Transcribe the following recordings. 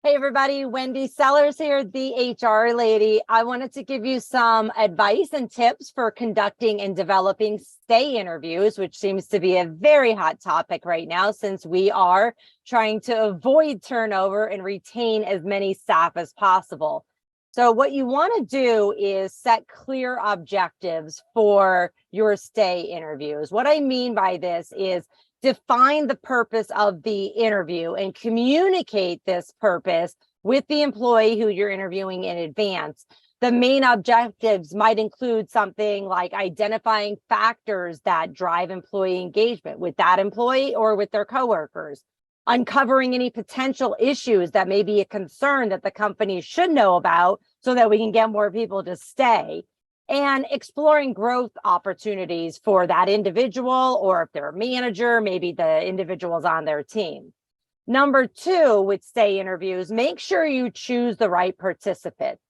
Hey everybody, Wendy Sellers here, the HR lady. I wanted to give you some advice and tips for conducting and developing stay interviews, which seems to be a very hot topic right now since we are trying to avoid turnover and retain as many staff as possible. So what you want to do is set clear objectives for your stay interviews. What I mean by this is define the purpose of the interview and communicate this purpose with the employee who you're interviewing in advance. The main objectives might include something like identifying factors that drive employee engagement with that employee or with their coworkers, uncovering any potential issues that may be a concern that the company should know about so that we can get more people to stay, and exploring growth opportunities for that individual, or if they're a manager, maybe the individuals on their team. Number two, with stay interviews, make sure you choose the right participants.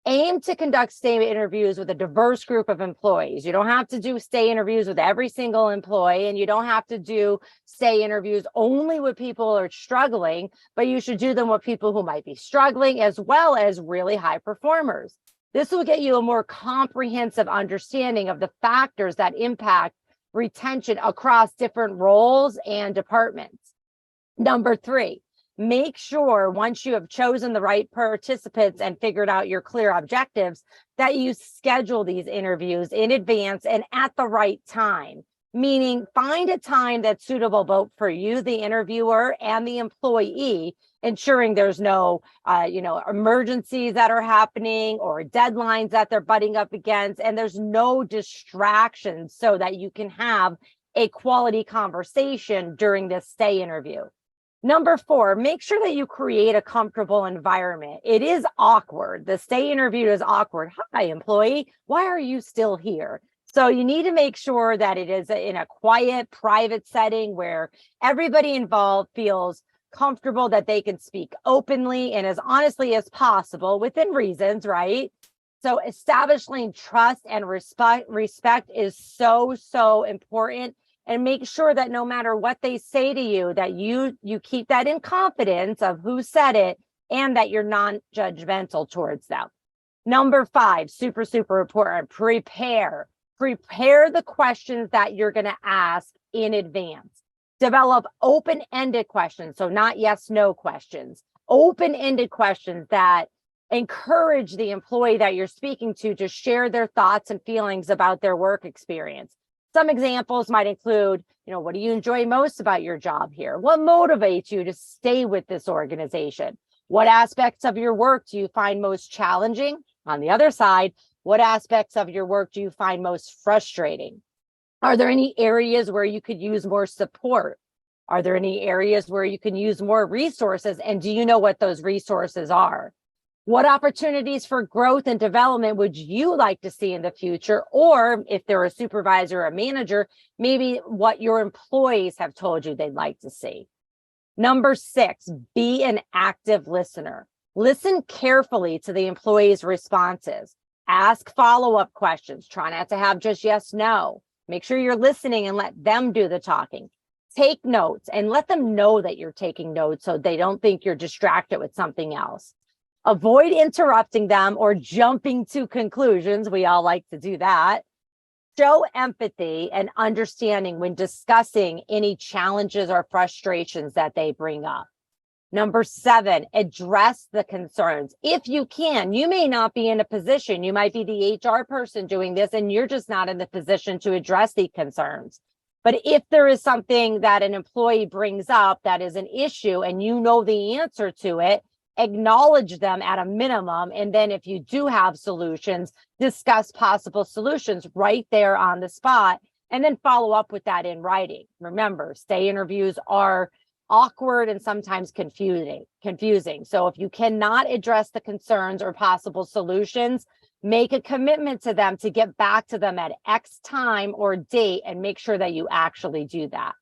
Aim to conduct stay interviews with a diverse group of employees. You don't have to do stay interviews with every single employee, and you don't have to do stay interviews only with people who are struggling, but you should do them with people who might be struggling as well as really high performers. This will get you a more comprehensive understanding of the factors that impact retention across different roles and departments. Number three, make sure once you have chosen the right participants and figured out your clear objectives, that you schedule these interviews in advance and at the right time. Meaning find a time that's suitable both for you, the interviewer, and the employee, ensuring there's no, emergencies that are happening or deadlines that they're butting up against, and there's no distractions so that you can have a quality conversation during this stay interview. Number four, make sure that you create a comfortable environment. It is awkward. The stay interview is awkward. Hi, employee. Why are you still here? So you need to make sure that it is in a quiet, private setting where everybody involved feels comfortable, that they can speak openly and as honestly as possible within reasons, right? So establishing trust and respect is so important. And make sure that no matter what they say to you, that you keep that in confidence of who said it and that you're non-judgmental towards them. Number five, super important, prepare the questions that you're going to ask in advance. Develop open-ended questions, so not yes, no questions. Open-ended questions that encourage the employee that you're speaking to share their thoughts and feelings about their work experience. Some examples might include, what do you enjoy most about your job here? What motivates you to stay with this organization? What aspects of your work do you find most challenging? On the other side, what aspects of your work do you find most frustrating? Are there any areas where you could use more support? Are there any areas where you can use more resources? And do you know what those resources are? What opportunities for growth and development would you like to see in the future? Or if they're a supervisor or a manager, maybe what your employees have told you they'd like to see. Number six, be an active listener. Listen carefully to the employee's responses. Ask follow-up questions. Try not to have just yes, no. Make sure you're listening and let them do the talking. Take notes and let them know that you're taking notes so they don't think you're distracted with something else. Avoid interrupting them or jumping to conclusions. We all like to do that. Show empathy and understanding when discussing any challenges or frustrations that they bring up. Number seven, address the concerns. If you can, you may not be in a position, you might be the HR person doing this and you're just not in the position to address the concerns. But if there is something that an employee brings up that is an issue and you know the answer to it, acknowledge them at a minimum. And then if you do have solutions, discuss possible solutions right there on the spot, and then follow up with that in writing. Remember, stay interviews are awkward and sometimes confusing. So if you cannot address the concerns or possible solutions, make a commitment to them to get back to them at X time or date and make sure that you actually do that.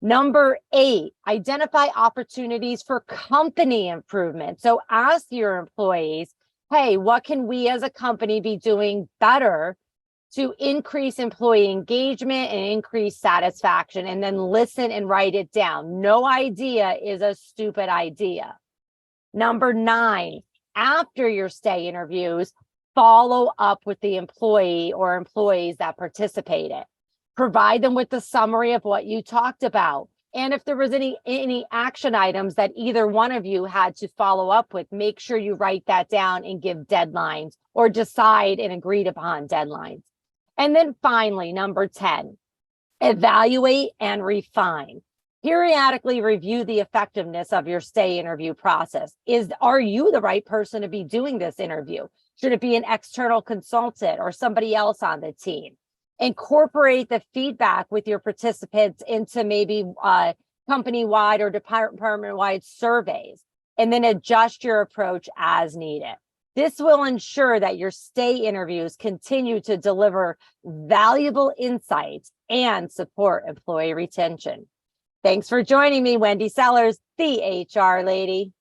Number eight, identify opportunities for company improvement. So ask your employees, hey, what can we as a company be doing better to increase employee engagement and increase satisfaction? And then listen and write it down. No idea is a stupid idea. Number 9, after your stay interviews, follow up with the employee or employees that participated. Provide them with the summary of what you talked about. And if there was any action items that either one of you had to follow up with, make sure you write that down and give deadlines or decide and agreed upon deadlines. And then finally, number 10, evaluate and refine. Periodically review the effectiveness of your stay interview process. Are you the right person to be doing this interview? Should it be an external consultant or somebody else on the team? Incorporate the feedback with your participants into maybe company-wide or department-wide surveys, and then adjust your approach as needed. This will ensure that your stay interviews continue to deliver valuable insights and support employee retention. Thanks for joining me, Wendy Sellers, the HR Lady.